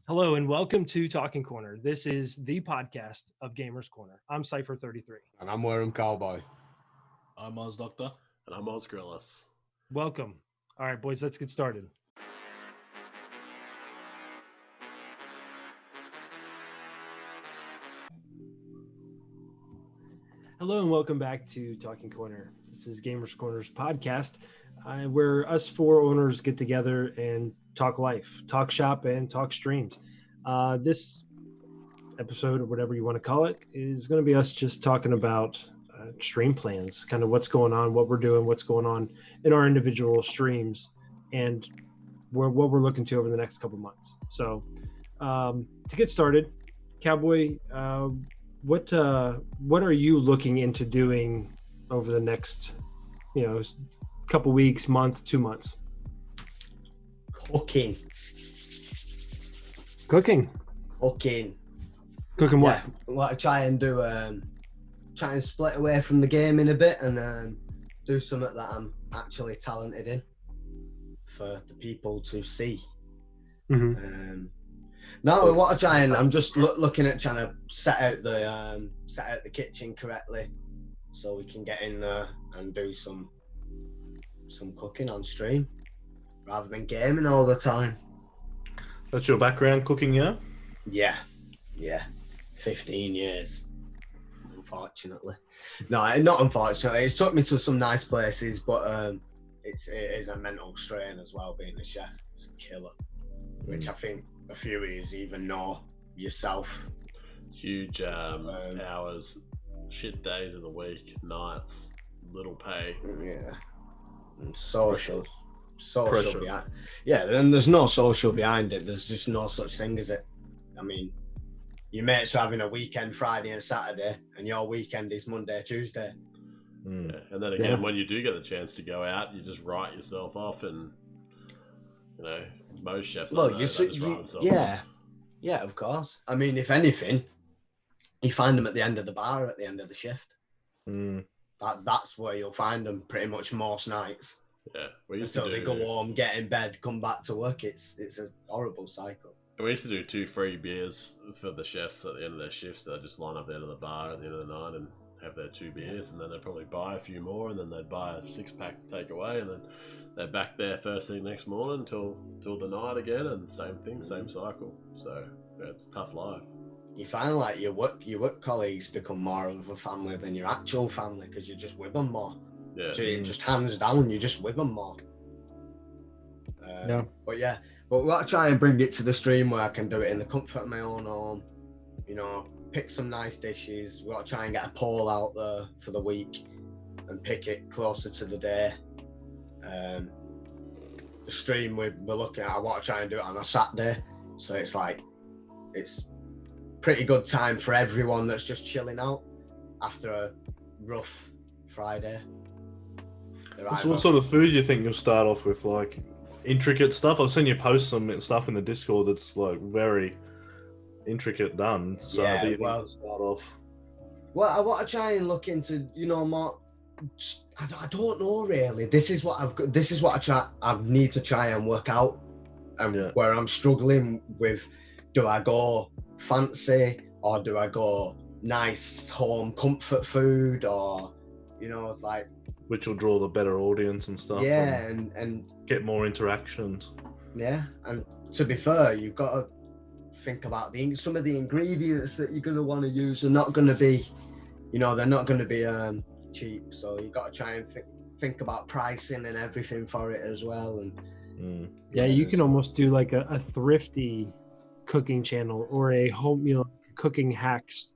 Hello and welcome to Talking Corner. This is the podcast of Gamers Corner. I'm Cypher33. And I'm wearing cowboy. I'm Oz Doctor. And I'm OzGrillus. Welcome. All right, boys, let's get started. Hello and welcome back to Talking Corner. This is Gamers Corner's podcast where us four owners get together and talk life, talk shop, and talk streams. This episode, or whatever you want to call it, is going to be us just talking about stream plans, kind of what's going on, what we're doing, what's going on in our individual streams, and what we're looking to over the next couple months. So to get started, Cowboy, what are you looking into doing over the next, couple weeks, month, 2 months? Cooking. Cooking what? Yeah, what I try and do, try and split away from the gaming a bit and do something that I'm actually talented in for the people to see. Mm-hmm. No, what I try and I'm just looking at trying to set out the kitchen correctly, so we can get in there and do some cooking on stream rather than gaming all the time. That's your background, cooking, yeah? Yeah. 15 years, unfortunately. No, not unfortunately. It's took me to some nice places, but it is a mental strain as well, being a chef. It's a killer, which I think a few of you even know yourself. Huge hours, shit days of the week, nights, little pay. Yeah. And social Pressure. behind. Yeah, then there's no social behind it. There's just no such thing as it. I mean, your mates are having a weekend Friday and Saturday, and your weekend is Monday, Tuesday. Yeah. And then again, when you do get the chance to go out, you just write yourself off, and most chefs Well, they just write themselves off. Yeah, of course. I mean, if anything, you find them at the end of the bar at the end of the shift. That's where you'll find them pretty much most nights. Yeah, until they go home, get in bed, come back to work. It's a horrible cycle. We used to do 2 free beers for the chefs at the end of their shifts. They'd just line up there to the bar at the end of the night and have their 2 beers, and then they'd probably buy a few more, and then they'd buy a 6-pack to take away, and then they're back there first thing next morning until the night again, and same thing, same cycle. So yeah, it's a tough life. You find like your work colleagues become more of a family than your actual family because you're just with them more. Yeah. Just hands down, you just with them more. But what I try and bring it to the stream where I can do it in the comfort of my own home. Pick some nice dishes. We got to try and get a poll out there for the week and pick it closer to the day. The stream we're looking at, I want to try and do it on a Saturday, so it's pretty good time for everyone that's just chilling out after a rough Friday. So what sort of food do you think you'll start off with? Like intricate stuff? I've seen you post some stuff in the Discord that's like very intricate done. So yeah, do you think you'll start off? Well, I want to try and look into, more. I don't know really. This is what I've got. This is what I need to try and work out, and where I'm struggling with. Do I go fancy or do I go nice home comfort food, or which will draw the better audience and stuff. Yeah, and get more interactions. Yeah, and to be fair, you've got to think about some of the ingredients that you're going to want to use are not going to be, they're not going to be cheap. So you've got to try and think about pricing and everything for it as well. And you can almost do like a thrifty cooking channel or a home, cooking hacks.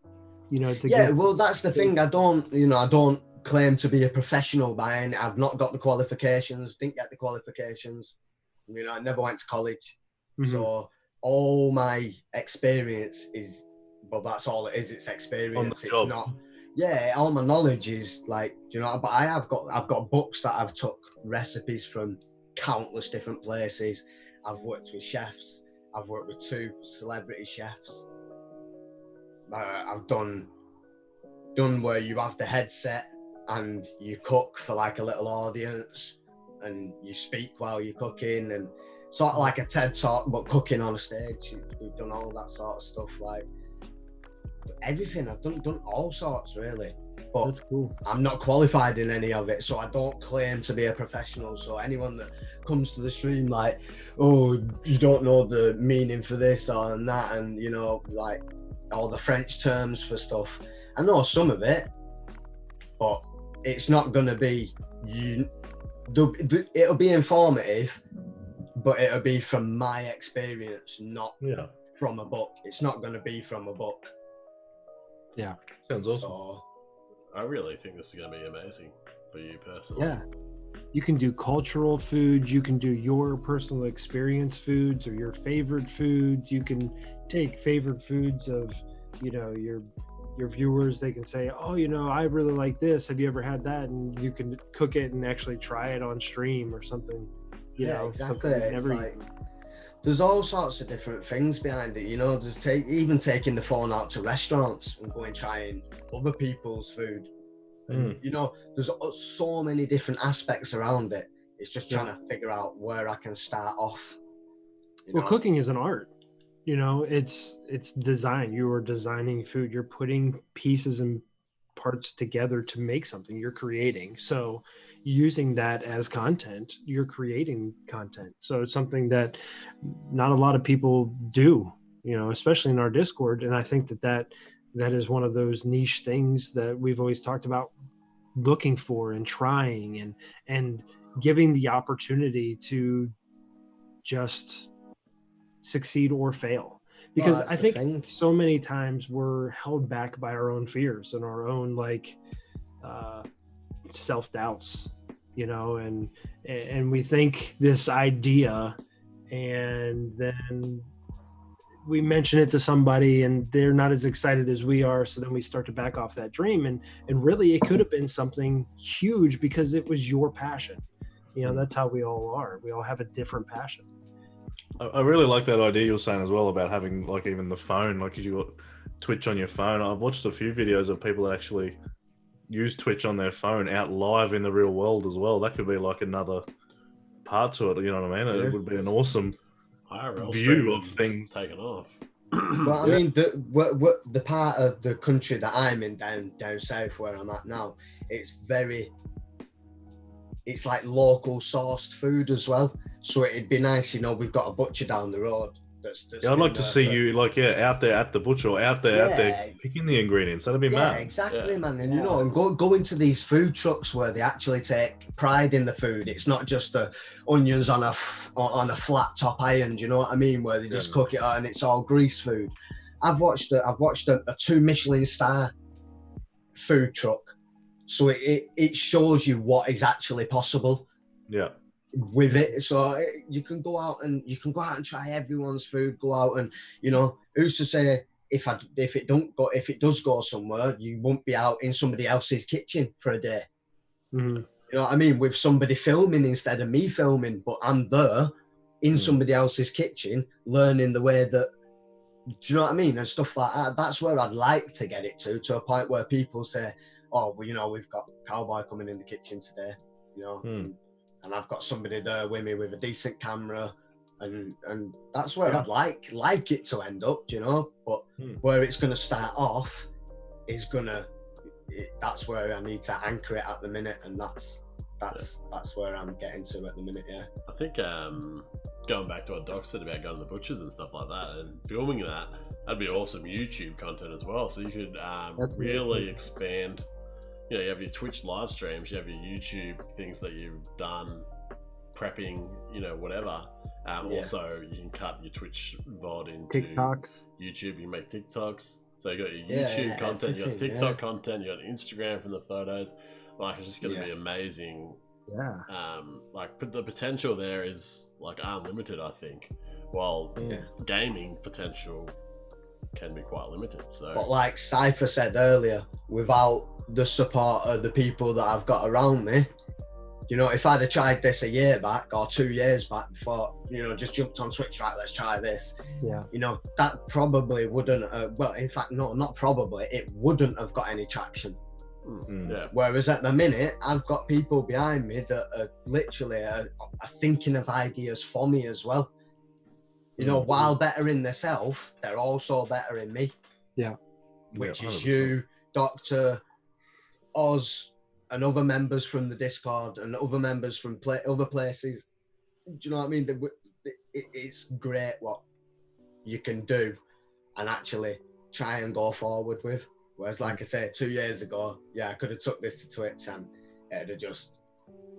Well, that's the thing. I don't claim to be a professional by any. I've not got the qualifications. Didn't get the qualifications. I never went to college. Mm-hmm. So all my experience is, well, that's all it is. It's experience. It's not. Yeah, all my knowledge is but I've got books that I've took recipes from countless different places. I've worked with chefs. I've worked with 2 celebrity chefs. I've done where you have the headset and you cook for like a little audience and you speak while you're cooking, and sort of like a TED talk, but cooking on a stage. We've done all that sort of stuff, like everything. I've done all sorts, really. But that's cool. I'm not qualified in any of it, so I don't claim to be a professional. So anyone that comes to the stream like, oh, you don't know the meaning for this or that, and you know, like all the French terms for stuff. I know some of it, but it's not gonna be it'll be informative, but it'll be from my experience, not from a book. It's not gonna be from a book. Yeah, sounds awesome. So, I really think this is going to be amazing for you personally. Yeah. You can do cultural foods. You can do your personal experience foods or your favorite foods. You can take favorite foods of, you know, your viewers. They can say, oh, you know, I really like this. Have you ever had that? And you can cook it and actually try it on stream or something. You know, exactly. Something It's like, there's all sorts of different things behind it, you know. There's even taking the phone out to restaurants and going trying other people's food. And, you know, there's so many different aspects around it. It's just trying to figure out where I can start off. Well, cooking is an art. You know, it's design. You are designing food. You're putting pieces and parts together to make something you're creating. So using that as content, you're creating content. So it's something that not a lot of people do, you know, especially in our Discord. And I think that is one of those niche things that we've always talked about looking for and trying and giving the opportunity to just succeed or fail. Because I think so many times we're held back by our own fears and our own self-doubts, you know, and we think this idea and then we mention it to somebody and they're not as excited as we are. So then we start to back off that dream. And really it could have been something huge because it was your passion. You know, that's how we all are. We all have a different passion. I really like that idea you were saying as well about having like even the phone, like you got Twitch on your phone. I've watched a few videos of people that actually use Twitch on their phone out live in the real world as well. That could be like another part to it. You know what I mean? Yeah. It would be an awesome view of things taken off. Well, I mean, the part of the country that I'm in down south where I'm at now, it's like local sourced food as well. So it'd be nice, you know, we've got a butcher down the road. I'd like to see you out there at the butcher, or out there picking the ingredients. That'd be mad. Exactly, man. And you know, and go into these food trucks where they actually take pride in the food. It's not just the onions on a flat top iron. Do you know what I mean? Where they just cook it out and it's all grease food. I've watched a 2 Michelin star food truck, so it shows you what is actually possible. Yeah. With it, so you can go out and try everyone's food. Go out and, you know, who's to say if it does go somewhere, you won't be out in somebody else's kitchen for a day. Mm-hmm. You know what I mean? With somebody filming instead of me filming, but I'm there in somebody else's kitchen learning the way that. Do you know what I mean? And stuff like that. That's where I'd like to get it to a point where people say, "Oh, well, you know, we've got Cowboy coming in the kitchen today," you know. And I've got somebody there with me with a decent camera, and that's where I'd like it to end up, you know. But where it's going to start off is that's where I need to anchor it at the minute, and that's where I'm getting to at the minute. Yeah, I think going back to what Doc said about going to the butchers and stuff like that, and filming that'd be awesome YouTube content as well. So you could really expand. You know, you have your Twitch live streams, you have your YouTube things that you've done, prepping, you know, whatever. Also, you can cut your Twitch VOD into TikToks. YouTube. You make TikToks. So you got your YouTube content, you got TikTok content, you got Instagram from the photos. Like, it's just going to be amazing. Yeah. But the potential there is like unlimited, I think. While gaming potential can be quite limited. So, but like Cypher said earlier, without the support of the people that I've got around me, you know, if I'd have tried this a year back or 2 years back before, you know, just jumped on Twitch, right, let's try this. Yeah. You know, that probably wouldn't. Well, in fact, no, not probably. It wouldn't have got any traction. Yeah. Whereas at the minute, I've got people behind me that are literally are thinking of ideas for me as well. You know, while bettering themselves, they're also bettering me. Yeah. Which Yeah, is 100%. you, Dr. Oz, and other members from the Discord and other members from other places. Do you know what I mean? It's great what you can do and actually try and go forward with. Whereas, like I say, 2 years ago, I could have took this to Twitch and it'd have just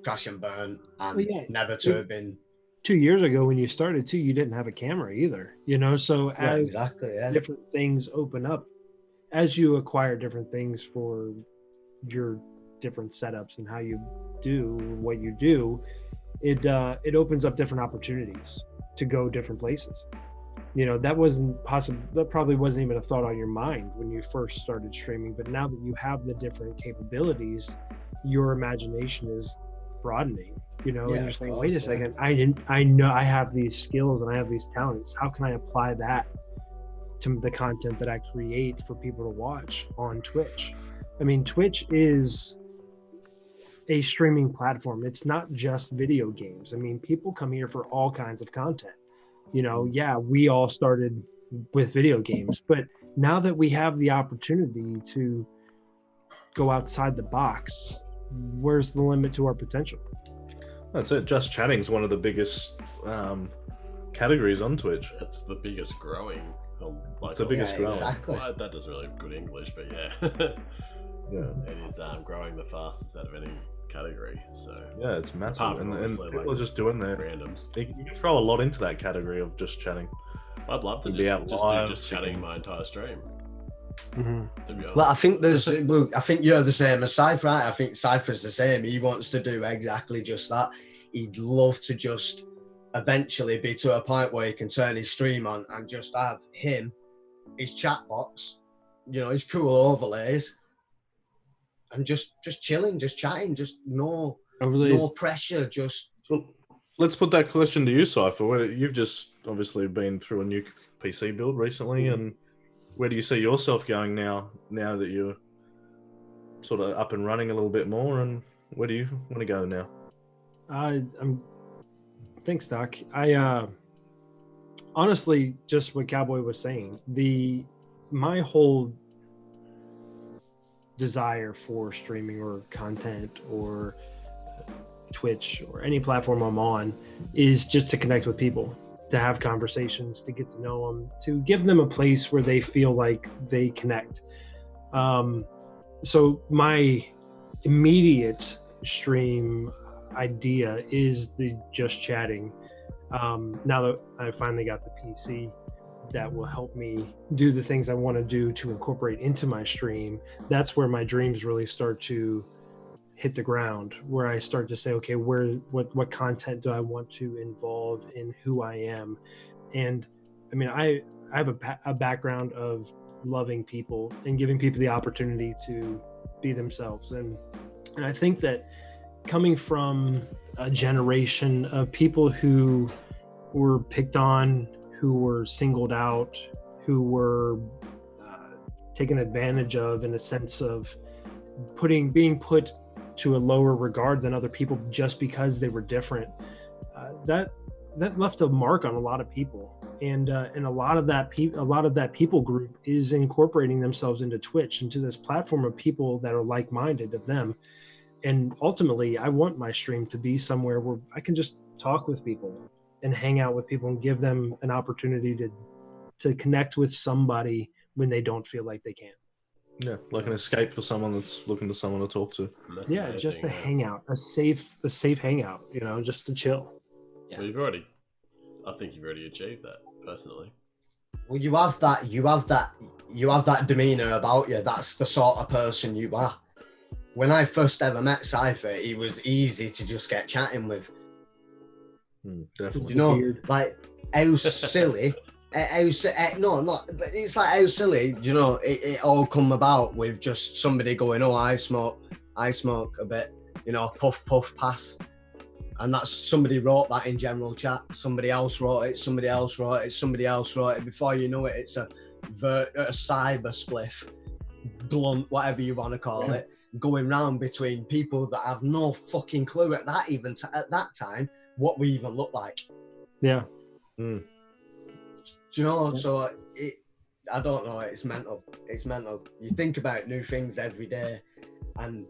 crash and burn and never to have been. 2 years ago when you started too, you didn't have a camera either, you know? So as different things open up, as you acquire different things for your different setups and how you do what you do, it opens up different opportunities to go different places. You know, that wasn't possible. That probably wasn't even a thought on your mind when you first started streaming. But now that you have the different capabilities, your imagination is broadening. You know, and you're saying, wait a second, I know I have these skills and I have these talents. How can I apply that to the content that I create for people to watch on Twitch? I mean, Twitch is a streaming platform. It's not just video games. I mean, people come here for all kinds of content. You know, we all started with video games, but now that we have the opportunity to go outside the box, where's the limit to our potential? That's it. Just chatting is one of the biggest categories on Twitch. It's the biggest growing. It's the biggest growing. Exactly. Well, that doesn't really good English, but it is growing the fastest out of any category. So it's massive, and people are just doing their randoms. You can throw a lot into that category of just chatting. I'd love to do chatting my entire stream. Mm-hmm. To be honest. Well, I think you're the same as Cypher, right? I think Cypher's the same. He wants to do exactly just that. He'd love to just eventually be to a point where he can turn his stream on and just have his chat box, you know, his cool overlays, and just chilling, just chatting, just no pressure, just. So let's put that question to you, Cypher. You've just obviously been through a new PC build recently, and where do you see yourself going now that you're sort of up and running a little bit more, and where do you want to go now? Thanks, Doc. I honestly, just what Cowboy was saying, my whole desire for streaming or content or Twitch or any platform I'm on is just to connect with people, to have conversations, to get to know them, to give them a place where they feel like they connect. So my immediate stream idea is the just chatting. Now that I finally got the PC that will help me do the things I want to do to incorporate into my stream, that's where my dreams really start to hit the ground, where I start to say, okay, what content do I want to involve in who I am? And I mean, I have a background of loving people and giving people the opportunity to be themselves. And I think that coming from a generation of people who were picked on, who were singled out, who were taken advantage of in a sense of being put to a lower regard than other people just because they were different, that left a mark on a lot of people, and a lot of that people group is incorporating themselves into Twitch, into this platform of people that are like-minded of them. And ultimately, I want my stream to be somewhere where I can just talk with people and hang out with people and give them an opportunity to connect with somebody when they don't feel like they can. Yeah, like an escape for someone that's looking for someone to talk to. That's amazing, just a hangout, a safe hangout, you know, just to chill. Well, I think you've already achieved that personally. Well, you have that demeanor about you. That's the sort of person you are. When I first ever met Cypher, he was easy to just get chatting with. Definitely. You know, like how silly. It's like how silly, you know, it all come about with just somebody going, oh, I smoke a bit, you know, puff, pass. And that's, somebody wrote that in general chat. Somebody else wrote it. Before you know it, it's a cyber spliff, blunt, whatever you want to call it. going round between people that have no fucking clue at that at that time what we even look like. Yeah. Do you know? So I don't know. It's mental. It's mental. You think about new things every day, and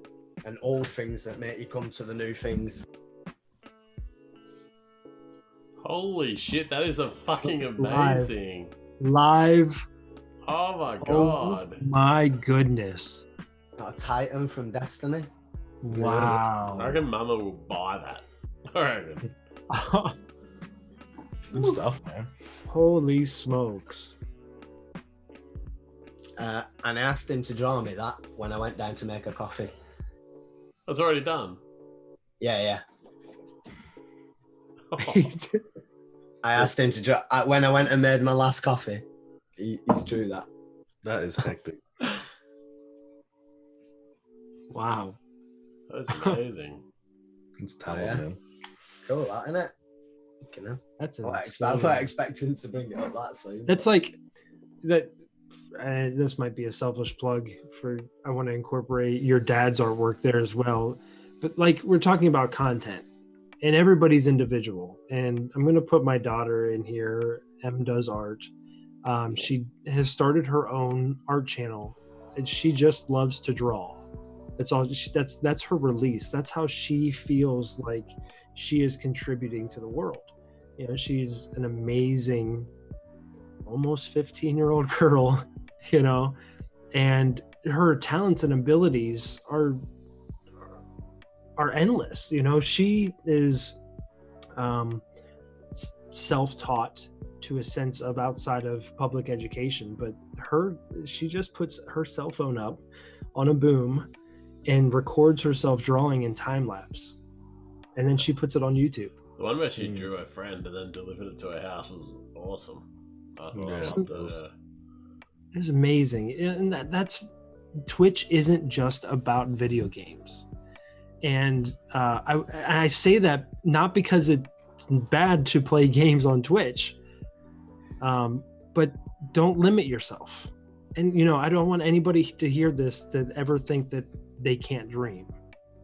old things that make you come to the new things. Holy shit, that is a fucking amazing. Live. Oh my god. Oh my goodness. A Titan from Destiny. Wow. I reckon Mama will buy that. I reckon. Good stuff, man. Holy smokes. And I asked him to draw me that when I went down to make a coffee. That's already done. Yeah. Oh, I asked him to draw when I went and made my last coffee. He's drew that. That is hectic. Wow. that's amazing. It's talent, yeah. man. Cool, that, isn't it? You know, That's I'm insane. not expecting to bring it up that soon. That's like that. This might be a selfish plug for. I want to incorporate your dad's artwork there as well, but like we're talking about content, and everybody's individual. And I'm going to put my daughter in here. Em does art. She has started her own art channel, and she just loves to draw. That's all. That's her release. That's how she feels like she is contributing to the world. You know, she's an amazing, almost 15-year-old girl, you know, and her talents and abilities are endless. You know, she is self-taught to a sense of outside of public education, but she just puts her cell phone up on a boom and records herself drawing in time lapse, and then she puts it on YouTube. The one where she drew her friend and then delivered it to her house was awesome. I thought I loved it. It was amazing. And that's Twitch isn't just about video games. And I say that not because it's bad to play games on Twitch, but don't limit yourself. And, you know, I don't want anybody to hear this to ever think that they can't dream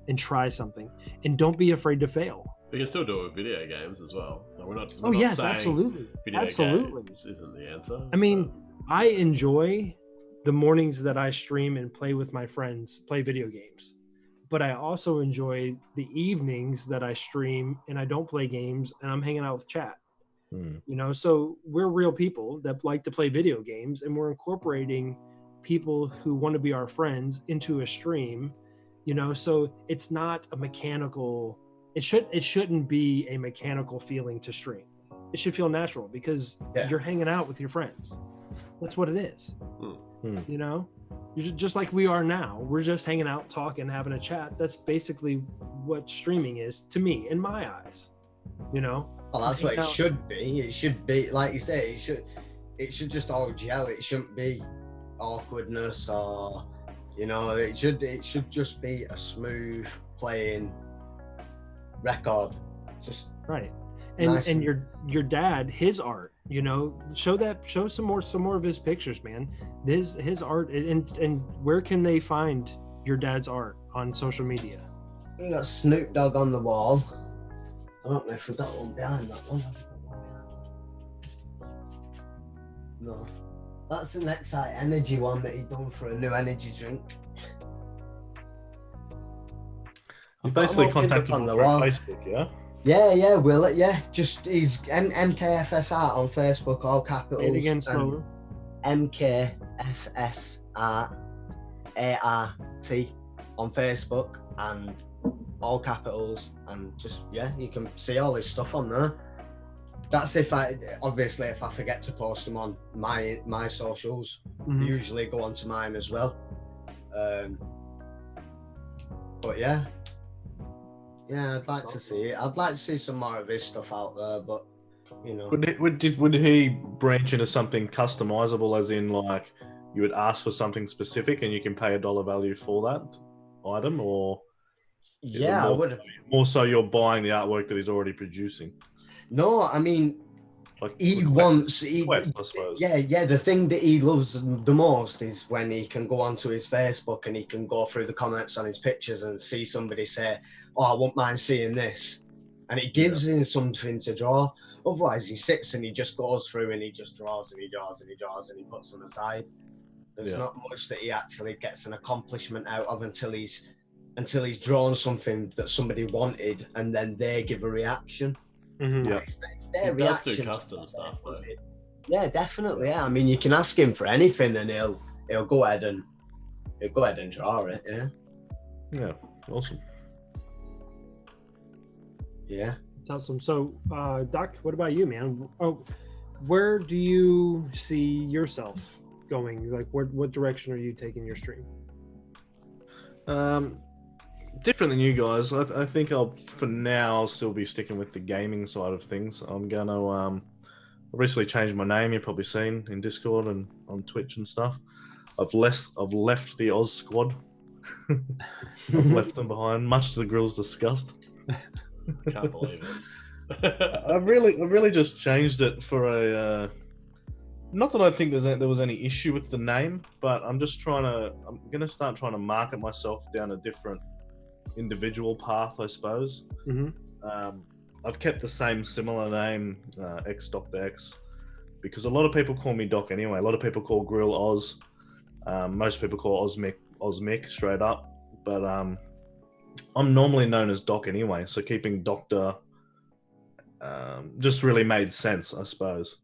and try something. And don't be afraid to fail. We can still do it with video games as well. We're not yes, saying absolutely. Video games isn't the answer. I mean, I enjoy the mornings that I stream and play with my friends, play video games. But I also enjoy the evenings that I stream and I don't play games and I'm hanging out with chat. You know, so we're real people that like to play video games, and we're incorporating people who want to be our friends into a stream, you know, so it's not a mechanical. It shouldn't be a mechanical feeling to stream. It should feel natural because you're hanging out with your friends. That's what it is. You know, you're just like we are now. We're just hanging out, talking, having a chat. That's basically what streaming is to me, in my eyes. You know. Well, that's what it should be. It should be, like you say, it should just all gel. It shouldn't be awkwardness or, you know, it should just be a smooth playing record. Just right. And nice. And your dad, his art, you know, show some more of his pictures, man. His art, and where can they find your dad's art on social media? You got Snoop Dogg on the wall. I don't know if we've got one behind that one. No. That's an Excite Energy one that he done for a new energy drink. You basically contacted him on Facebook, yeah? Yeah, will it? Yeah, just he's MKFS Art on Facebook, all capitals. Say it again slower. MKFS Art ART on Facebook and all capitals, and just you can see all his stuff on there. That's if I forget to post them on my socials. They usually go onto mine as well. But yeah, I'd like to see it. I'd like to see some more of his stuff out there, but you know. Would he branch into something customizable, as in like you would ask for something specific and you can pay $1 value for that item, or? Yeah, I would have. More so, you're buying the artwork that he's already producing. No, I mean, Like He requests, wants, he, I suppose. yeah. The thing that he loves the most is when he can go onto his Facebook and he can go through the comments on his pictures and see somebody say, "Oh, I won't mind seeing this," and it gives him something to draw. Otherwise, he sits and he just goes through and he just draws and he draws and he draws and he puts them aside. There's not much that he actually gets an accomplishment out of until he's drawn something that somebody wanted and then they give a reaction. Mm-hmm. Yeah. It's their He does do reaction custom stuff though. Yeah, definitely. Yeah, I mean, you can ask him for anything, and he'll go ahead and draw it. Yeah. Yeah. Awesome. Yeah. That's awesome. So, Doc, what about you, man? Oh, where do you see yourself going? Like, what direction are you taking your stream? Different than you guys. I think for now I'll still be sticking with the gaming side of things. I'm gonna I recently changed my name. You've probably seen in Discord and on Twitch and stuff. I've left the Oz squad. I've left them behind, much to the grill's disgust. Can't believe it. I've really just changed it for a. Not that I think there was any issue with the name, but I'm gonna start trying to market myself down a different individual path, I suppose. Mm-hmm. I've kept the same similar name, X Dr. X, because a lot of people call me Doc anyway. A lot of people call Grill Oz. Most people call Ozmick straight up, but I'm normally known as Doc anyway. So keeping Doctor just really made sense, I suppose.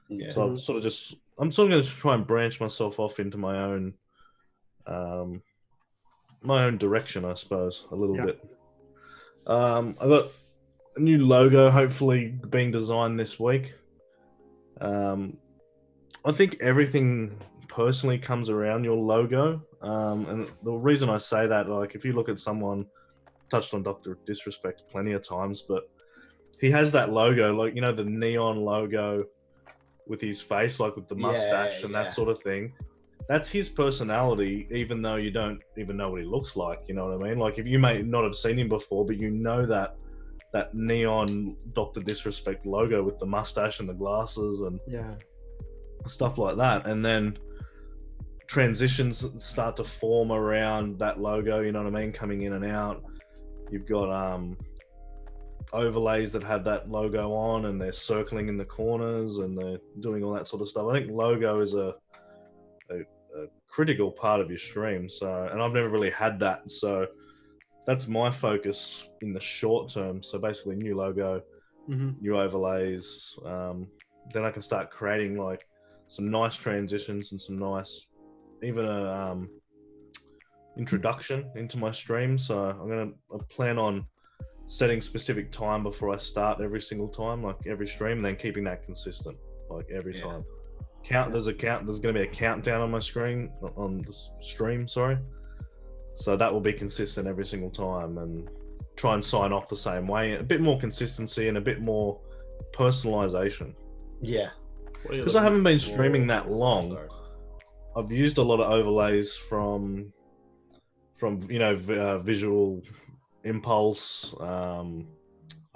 Yeah. So I'm sort of going to try and branch myself off into my own direction, I suppose, a little bit. I got a new logo hopefully being designed this week. I think everything personally comes around your logo, and the reason I say that, like, if you look at someone, touched on Dr. Disrespect plenty of times, but he has that logo, like, you know, the neon logo with his face, like with the mustache and that sort of thing. That's his personality, even though you don't even know what he looks like. You know what I mean? Like, if you may not have seen him before, but you know that neon Dr. Disrespect logo with the mustache and the glasses and stuff like that. And then transitions start to form around that logo, you know what I mean? Coming in and out. You've got overlays that have that logo on, and they're circling in the corners and they're doing all that sort of stuff. I think logo is a critical part of your stream. So, and I've never really had that. So that's my focus in the short term. So basically new logo, new overlays. Then I can start creating like some nice transitions and some nice, even a introduction into my stream. So I plan on setting specific time before I start every single time, like every stream, and then keeping that consistent, like every time. There's going to be a countdown on my screen, on the stream, sorry. So that will be consistent every single time, and try and sign off the same way. A bit more consistency and a bit more personalization. Yeah. Because I haven't been streaming that long, I've used a lot of overlays from Visual Impulse, Ohm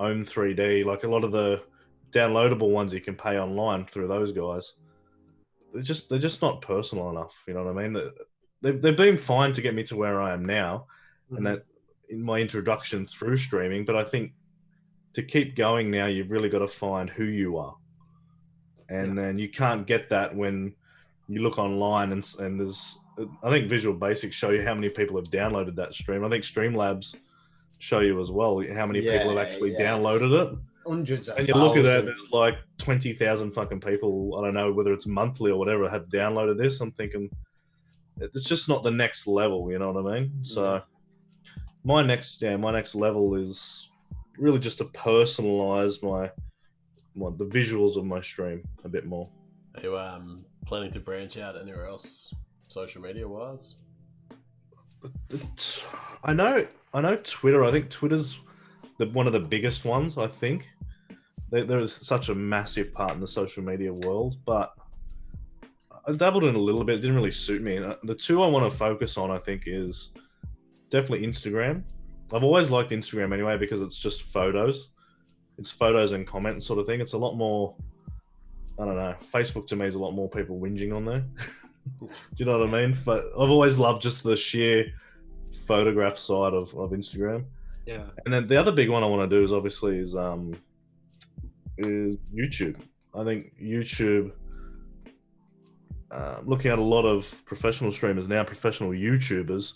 3D, like a lot of the downloadable ones you can pay online through those guys. They're just not personal enough. You know what I mean? They've been fine to get me to where I am now, and that in my introduction through streaming. But I think to keep going now, you've really got to find who you are, and then you can't get that when you look online and there's. I think Visual Basic show you how many people have downloaded that stream. I think Streamlabs show you as well how many people have actually downloaded it. Hundreds of and you look at it, there's like 20,000 fucking people, I don't know whether it's monthly or whatever, have downloaded this. I'm thinking it's just not the next level, you know what I mean? So my next level is really just to personalize the visuals of my stream a bit more. Are you planning to branch out anywhere else social media wise? I know Twitter. I think Twitter's one of the biggest ones. I think there is such a massive part in the social media world, but I dabbled in a little bit. It didn't really suit me. The two I want to focus on, I think, is definitely Instagram. I've always liked Instagram anyway because it's just photos. It's photos and comments sort of thing. It's a lot more I don't know. Facebook to me is a lot more people whinging on there. Do you know what I mean? But I've always loved just the sheer photograph side of Instagram. Yeah. And then the other big one I want to do is obviously is YouTube. I think YouTube, looking at a lot of professional streamers now, professional YouTubers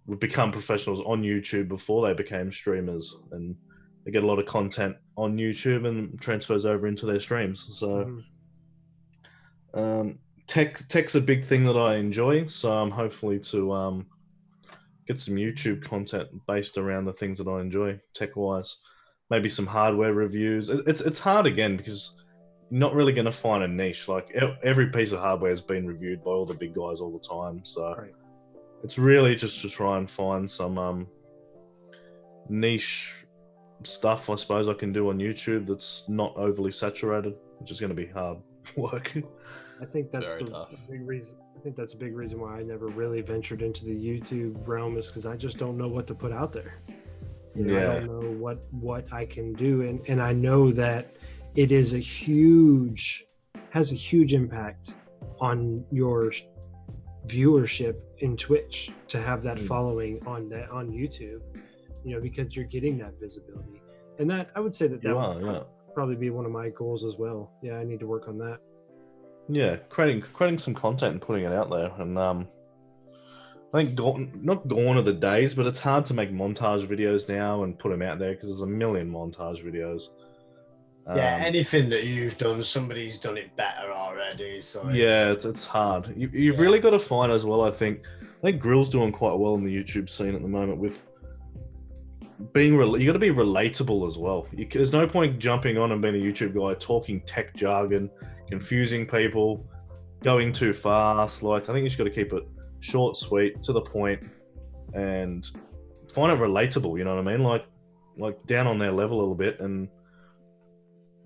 would become professionals on YouTube before they became streamers, and they get a lot of content on YouTube and transfers over into their streams. So tech's a big thing that I enjoy, so I'm hopefully to get some YouTube content based around the things that I enjoy tech-wise. Maybe some hardware reviews. It's hard again because you're not really going to find a niche. Like every piece of hardware has been reviewed by all the big guys all the time. So it's really just to try and find some niche stuff, I suppose, I can do on YouTube that's not overly saturated, which is going to be hard work. I think that's the big reason. I think that's a big reason why I never really ventured into the YouTube realm, is because I just don't know what to put out there. I don't know what I can do, and I know that it is has a huge impact on your viewership in Twitch to have that following on YouTube, because you're getting that visibility, and that I would say that would probably be one of my goals as well. Yeah, I need to work on that. Yeah, creating some content and putting it out there, and I think not gone are the days, but it's hard to make montage videos now and put them out there because there's a million montage videos. Anything that you've done, somebody's done it better already. So it's hard. You've really got to find as well. I think Grill's doing quite well in the YouTube scene at the moment with being. You got to be relatable as well. There's no point jumping on and being a YouTube guy talking tech jargon, confusing people, going too fast. Like, I think you just got to keep it short, sweet, to the point, and find it relatable. You know what I mean? Like down on their level a little bit, and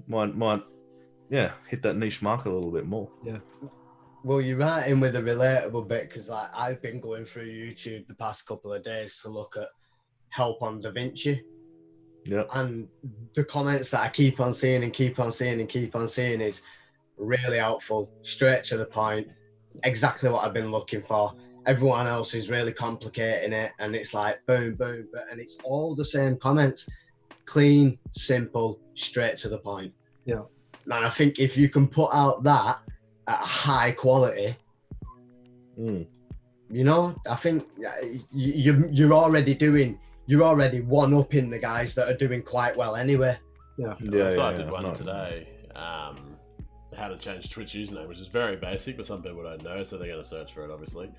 might hit that niche market a little bit more. Yeah. Well, you're right in with the relatable bit, because I've been going through YouTube the past couple of days to look at help on DaVinci. Yeah. And the comments that I keep on seeing is really helpful, straight to the point, exactly what I've been looking for. Everyone else is really complicating it, and it's like boom, boom, and it's all the same comments. Clean, simple, straight to the point. Yeah. And I think if you can put out that at a high quality, I think you're already one-upping the guys that are doing quite well anyway. Yeah. That's why I did one today. How to change Twitch username, which is very basic, but some people don't know, so they're going to search for it, obviously.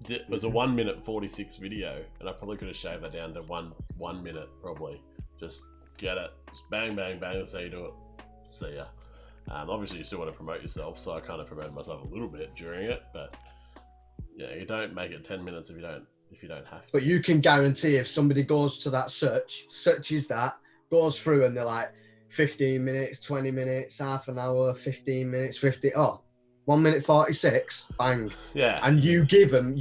It was a 1 minute 46 video, and I probably could have shaved that down to one minute, probably. Just get it. Just bang, bang, bang, that's how you do it. See ya. Obviously, you still want to promote yourself, so I kind of promoted myself a little bit during it, but you don't make it 10 minutes if you don't have to. But you can guarantee if somebody goes to that searches that, goes through, and they're like, 15 minutes, 20 minutes, half an hour, 15 minutes, 1 minute 46, bang. Yeah. And you give them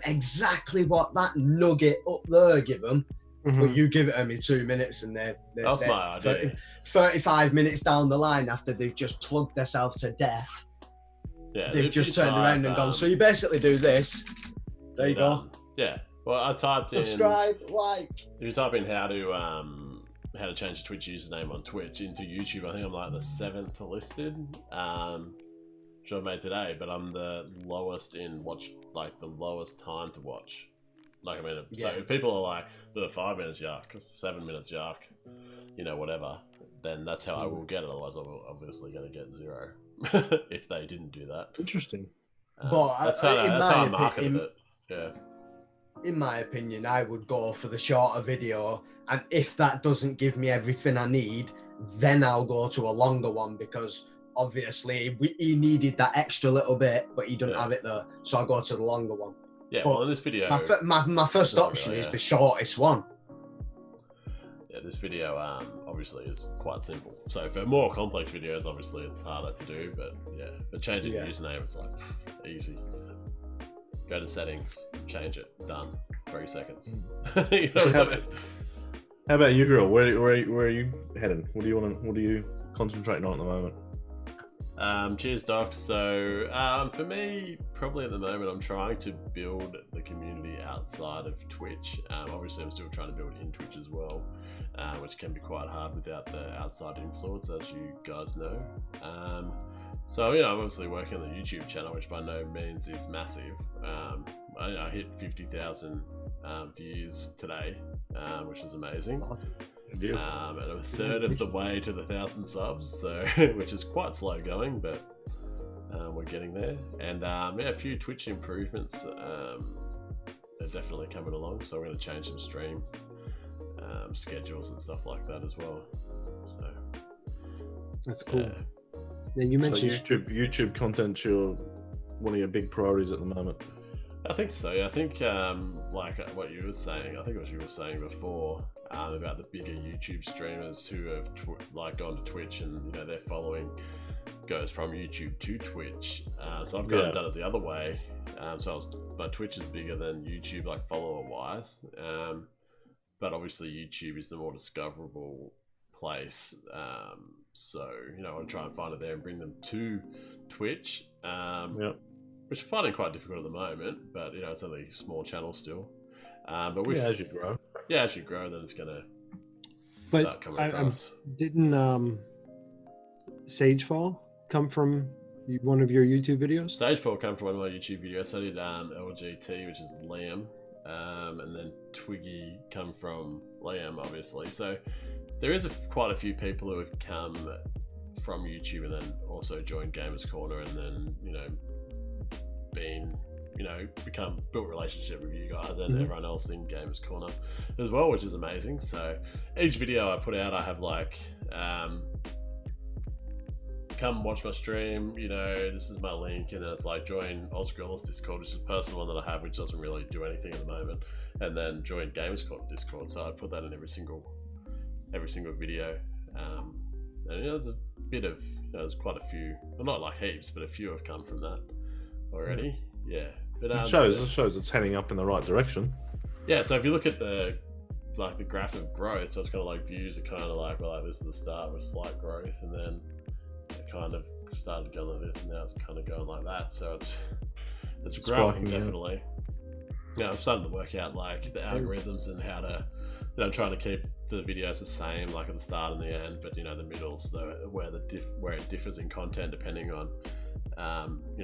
exactly what that nugget up there give them, but you give it them in 2 minutes, and they're that's my idea. 35 minutes down the line after they've just plugged themselves to death. Yeah. They've just turned around and gone, so you basically do this. There you go. Yeah. Well, I typed in... Subscribe, like... If you type in how to change a Twitch username on Twitch into YouTube, I think I'm like the 7th listed, which I made today, but I'm the lowest in watch, like the lowest time to watch. Like, I mean, so if people are like, the 5 minutes yuck, 7 minutes yuck, whatever, then that's how I will get it. Otherwise, I'm obviously going to get 0 if they didn't do that. Interesting. But that's how I marketed it. Yeah. In my opinion, I would go for the shorter video, and if that doesn't give me everything I need, then I'll go to a longer one, because obviously he needed that extra little bit, but he didn't have it there, so I'll go to the longer one. Yeah, but well, in this video... My first option is the shortest one. Yeah, this video obviously is quite simple. So for more complex videos, obviously it's harder to do, but for changing the username, it's like easy. Go to settings, change it, done. 3 seconds. You know what I mean? How about you, girl? Where are you heading? What are you concentrating on at the moment? Cheers, Doc. So, for me, probably at the moment, I'm trying to build the community outside of Twitch. Obviously, I'm still trying to build in Twitch as well, which can be quite hard without the outside influence, as you guys know. So, I'm obviously working on the YouTube channel, which by no means is massive. I hit 50,000 views today, which is amazing. That's awesome. And I'm a third of the way to the 1,000 subs, so which is quite slow going, but we're getting there. And a few Twitch improvements are definitely coming along. So we're going to change some stream schedules and stuff like that as well. So that's cool. Then you mentioned YouTube content's one of your big priorities at the moment. I think so. Yeah, I think like what you were saying. I think what you were saying before about the bigger YouTube streamers who have gone to Twitch and their following goes from YouTube to Twitch. So I've kind of done it the other way. So my Twitch is bigger than YouTube, like follower wise. But obviously YouTube is the more discoverable place. So I want to try and find it there and bring them to Twitch. Which I'm finding quite difficult at the moment, but it's only a small channel still. But as you grow, then it's gonna start coming across. Didn't Sagefall come from one of your YouTube videos? Sagefall come from one of my YouTube videos. I did LGT, which is Liam, and then Twiggy come from Liam, obviously. So there is quite a few people who have come from YouTube and then also joined Gamers Corner, and then built a relationship with you guys and everyone else in Gamers Corner as well, which is amazing. So each video I put out, I have come watch my stream, this is my link, and then it's like join OzGrillus Discord, which is a personal one that I have, which doesn't really do anything at the moment, and then join Gamers Corner Discord. So I put that in every single video. And there's a bit of there's quite a few, well, not like heaps, but a few have come from that already. Yeah, but it shows it's heading up in the right direction. Yeah, so if you look at the graph of growth, so it's kind of like views are kind of like this is the start with slight growth, and then it kind of started going like this, and now it's kind of going like that. So it's growing, definitely. Yeah, I'm starting to work out like the algorithms and how to I'm trying to keep the videos the same, like at the start and the end, but the middles, where it differs in content depending on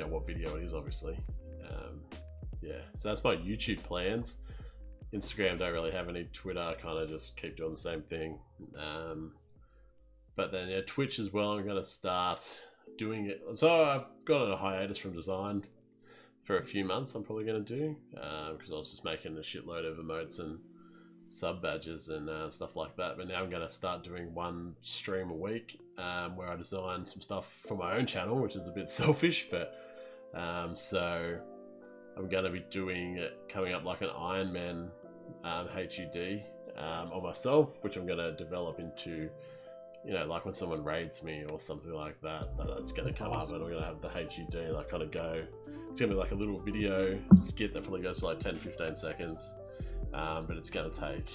what video it is, obviously. So that's my YouTube plans. Instagram don't really have any. Twitter, I kind of just keep doing the same thing. But then Twitch as well, I'm going to start doing it. So I've got a hiatus from design for a few months. I'm probably going to do because I was just making a shitload of emotes and sub badges and stuff like that. But now I'm going to start doing one stream a week where I design some stuff for my own channel, which is a bit selfish, but so I'm going to be coming up like an Iron Man HUD on myself, which I'm going to develop into, like when someone raids me or something like that, that's going to come up, and we're going to have the HUD like kind of go. It's going to be like a little video skit that probably goes for like 10-15 seconds, but it's going to take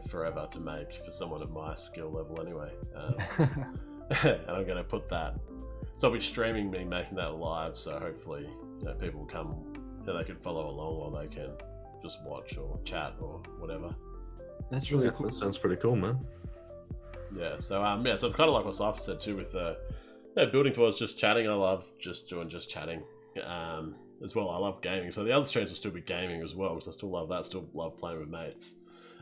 forever to make for someone at my skill level anyway. And I'm going to put that, so I'll be streaming me making that live, so hopefully people will come, they can follow along, or they can just watch or chat or whatever. That's really cool. That sounds pretty cool, man. Yeah, so so kind of like what Cypher said too, with building towards just chatting. I love just doing chatting as well. I love gaming, so the other streams will still be gaming as well, because I still love that. Still love playing with mates,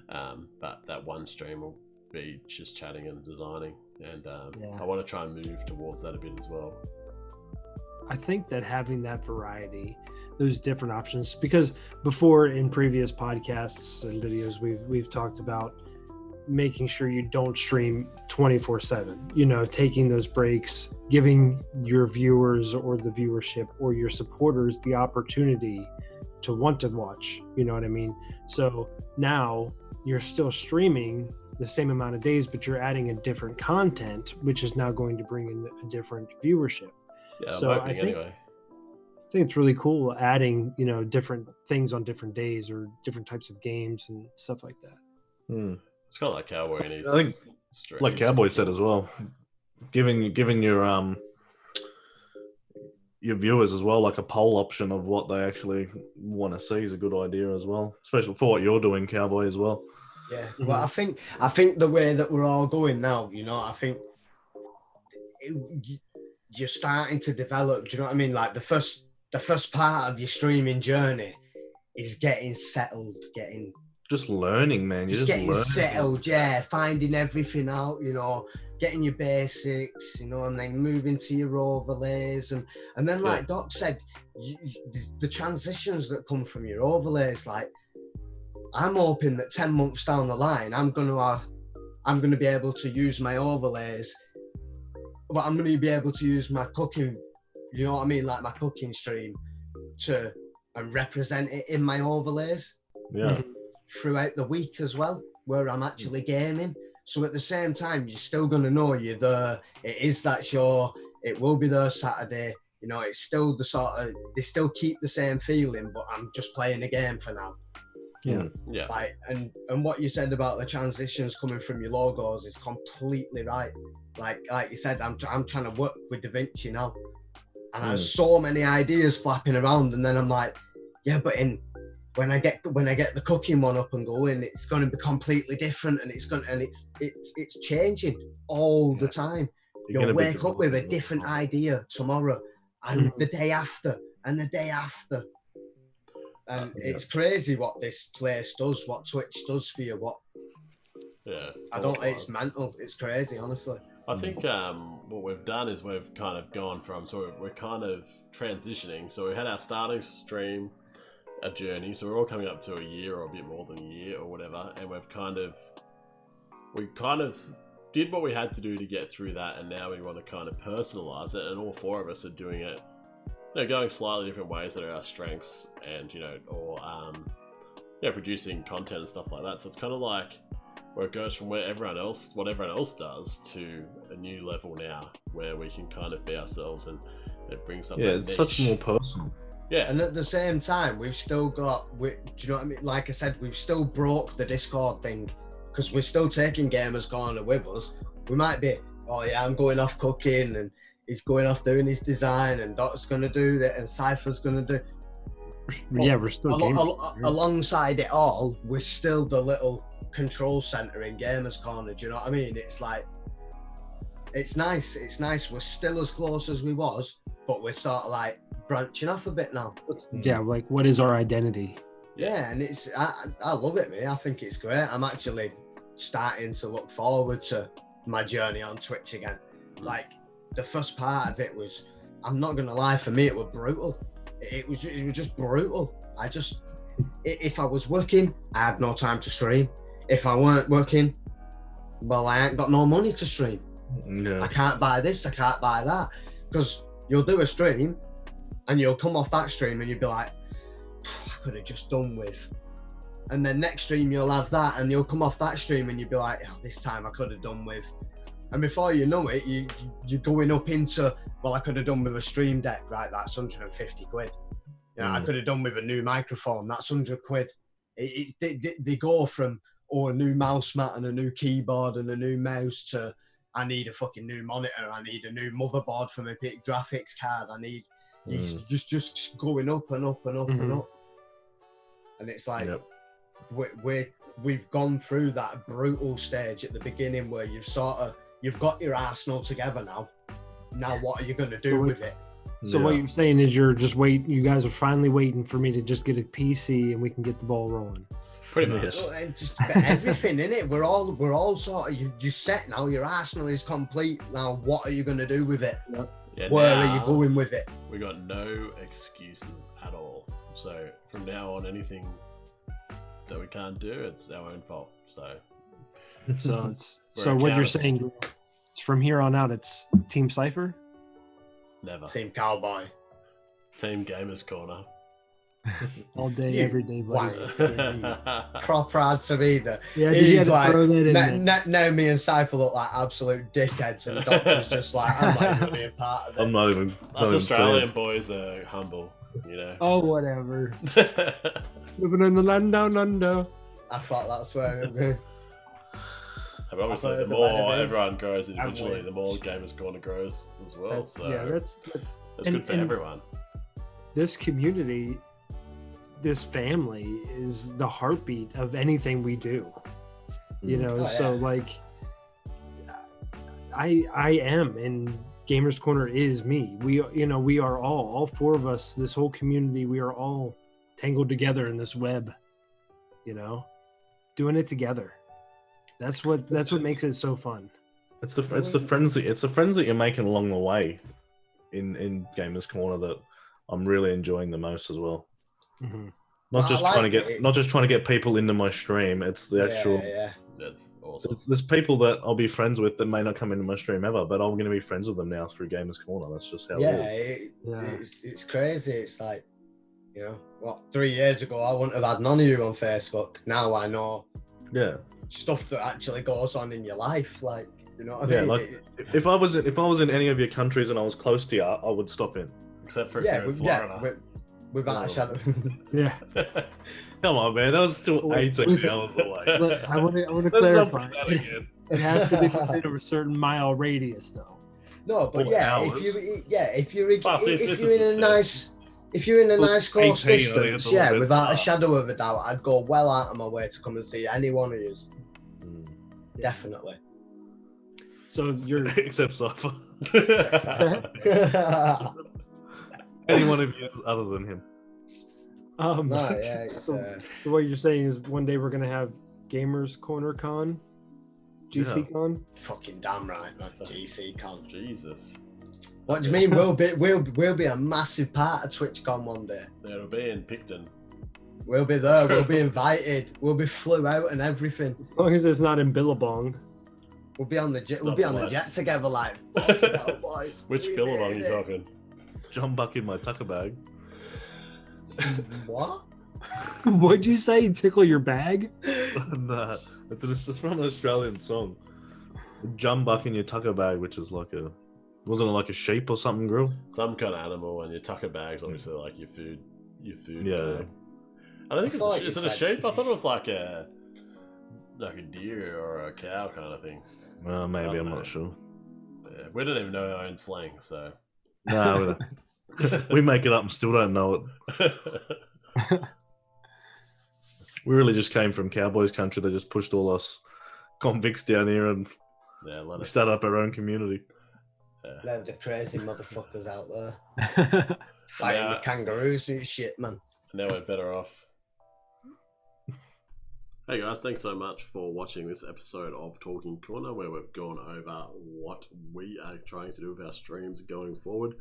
but that one stream will be just chatting and designing, and I want to try and move towards that a bit as well. I think that having that variety, those different options, because before in previous podcasts and videos we've talked about making sure you don't stream 24/7, taking those breaks, giving your viewers or the viewership or your supporters the opportunity to want to watch, you know what I mean? So now you're still streaming the same amount of days, but you're adding a different content, which is now going to bring in a different viewership. Yeah, so I think it's really cool adding, different things on different days or different types of games and stuff like that. It's kind of like Cowboy and his I think, streams. like Cowboy said as well, giving your your viewers as well, like a poll option of what they actually want to see is a good idea as well, especially for what you're doing, Cowboy, as well. Yeah, well, I think the way that we're all going now, I think you're starting to develop. Do you know what I mean? Like the first part of your streaming journey is getting settled, just learning, man. You're just getting learning. settled, finding everything out, getting your basics, and then moving to your overlays, and then like Doc said, the transitions that come from your overlays, like I'm hoping that 10 months down the line, I'm gonna be able to use my overlays, but I'm gonna be able to use my cooking, you know what I mean, like my cooking stream and represent it in my overlays. Yeah. Throughout the week as well, where I'm actually gaming. So at the same time, you're still gonna know you're there. It will be there Saturday. It's still the sort of, they still keep the same feeling, but I'm just playing a game for now. Yeah. Like, and what you said about the transitions coming from your logos is completely right. Like you said, I'm trying to work with DaVinci now, and there's so many ideas flapping around, and then I'm like, yeah, but when I get the cooking one up and going, it's going to be completely different, and it's changing all the time. You'll wake up with a different idea tomorrow, and the day after, and the day after, and it's crazy what this place does, what Twitch does for you. It's mental. It's crazy, honestly. I think what we've done is we've kind of gone from, so we're kind of transitioning. So we had our starting stream, a journey, so we're all coming up to a year or a bit more than a year or whatever, and we kind of did what we had to do to get through that, and now we want to kind of personalize it, and all four of us are doing it, going slightly different ways that are our strengths, and or producing content and stuff like that. So it's kind of like where it goes from what everyone else does to a new level now, where we can kind of be ourselves, and it brings something. Yeah, it's such more personal. Yeah, and at the same time, we've still got, do you know what I mean? Like I said, we've still broke the Discord thing, because we're still taking Gamers Corner with us. We might be, I'm going off cooking, and he's going off doing his design, and Doc's going to do that, and Cypher's going to do. Yeah, we're still alongside it all, we're still the little control center in Gamers Corner. Do you know what I mean? It's like, it's nice. We're still as close as we was, but we're sort of like branching off a bit now. Yeah, like what is our identity? Yeah, and I love it, mate. I think it's great. I'm actually starting to look forward to my journey on Twitch again. Like the first part of it was, I'm not gonna lie, for me it was brutal. It was just brutal. If I was working, I had no time to stream. If I weren't working, well, I ain't got no money to stream. No. I can't buy this, I can't buy that. Because you'll do a stream and you'll come off that stream and you'll be like, I could have just done with. And then next stream you'll have that, and you'll come off that stream and you'll be like, this time I could have done with. And before you know it, you're going up into, I could have done with a stream deck, right? That's 150 quid. I could have done with a new microphone, that's 100 quid. They go from, a new mouse mat and a new keyboard and a new mouse to, I need a fucking new monitor, I need a new motherboard for my graphics card, I need, just going up and up and up and up. And it's like, we've gone through that brutal stage at the beginning where you've got your arsenal together now. Now what are you going to do with it? So what you're saying is you guys are finally waiting for me to just get a PC and we can get the ball rolling. Pretty much. And just everything in it. We're all sort of, you're set now, your arsenal is complete. Now what are you going to do with it? Yeah, where are you going with it? We got no excuses at all. So from now on, anything that we can't do, it's our own fault. So what you're saying, from here on out, it's Team Cypher? Never. Team Cowboy. Team Gamers Corner. All day, every day, buddy. Proper had to be there. Yeah, he's like, now me and Cypher look like absolute dickheads, and Doctor's just like, I'm not even being part of it. I'm not even. Us Australian boys are humble, Oh, whatever. Living in the land down under. I thought that's where it would be. And obviously, I've the heard the better more it is. everyone grows And individually, wins. the more Gamers Corner grows as well. That's- So yeah, that's it's and- good for and everyone. This community, this family is the heartbeat of anything we do. You know, Oh, so yeah. like I am, and Gamers Corner is me. We are all four of us, this whole community, we are all tangled together in this web, you know, doing it together. That's what makes it so fun. It's the friends that you're making along the way in Gamers Corner that I'm really enjoying the most as well. Mm-hmm. Not Well, just I trying to like get it. not just trying to get people into my stream. It's the actual. Yeah. That's awesome. There's people that I'll be friends with that may not come into my stream ever, but I'm going to be friends with them now through Gamers Corner. That's just how Yeah, it is. it's crazy. It's like, you know, what, 3 years ago I wouldn't have had none of you on Facebook. Now I know Yeah, stuff that actually goes on in your life. Like, you know what I yeah. mean? Like if I was in any of your countries and I was close to you, I would stop in. Except for if yeah, you're in with, Florida. without a shadow. Yeah. Come on, man. That was still Wait, 18 hours away. Look, I want to Let's not clarify. put that again. It has to be within a certain mile radius, though. No, but Oh, yeah, hours. if you're Plus, his if missus you're in was a sick. nice. If you're in a Well, nice close 18, I think it's distance, a little yeah, bit without far. a shadow of a doubt, I'd go well out of my way to come and see any one of you. Mm. Definitely. So you're Except Cypher. no, Any one of you other than him. yeah, it's, so what you're saying is one day we're gonna have Gamers Corner Con, GC Con. fucking damn right, man. GC Con. Jesus. What do you mean? We'll be a massive part of TwitchCon one day. Yeah, it'll be in Picton. We'll be there. We'll be invited. We'll be flew out and everything. As long as it's not in Billabong. We'll be on the jet. It's We'll not be on the worse. jet together, like fucking hell, boys. Which We Billabong are made you it. talking? John Buck in my tucker bag. What? What'd you say? Tickle your bag? Nah, it's from an Australian song. John Buck in your tucker bag, which is like wasn't it like a sheep or something, Grill? Some kind of animal, and your tucker bag's obviously like your food. Yeah. bag. I don't think I thought is you it a said- sheep? I thought it was like a deer or a cow kind of thing. Maybe, don't I'm know. not sure. Yeah, we don't even know our own slang, so. Nah, we don't. We make it up and still don't know it. We really just came from Cowboys country. They just pushed all us convicts down here and Yeah, let we us. started up our own community. They're the crazy motherfuckers out there Yeah. fighting Yeah. with kangaroos and shit, man. Now we're better off. Hey guys, thanks so much for watching this episode of Talking Corner, where we've gone over what we are trying to do with our streams going forward.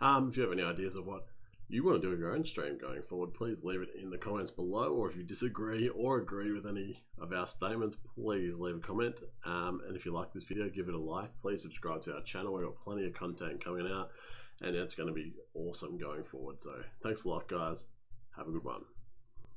If you have any ideas of what you want to do with your own stream going forward, please leave it in the comments below, or if you disagree or agree with any of our statements, please leave a comment. And if you like this video, give it a like. Please subscribe to our channel. We've got plenty of content coming out, and it's going to be awesome going forward. So thanks a lot, guys. Have a good one.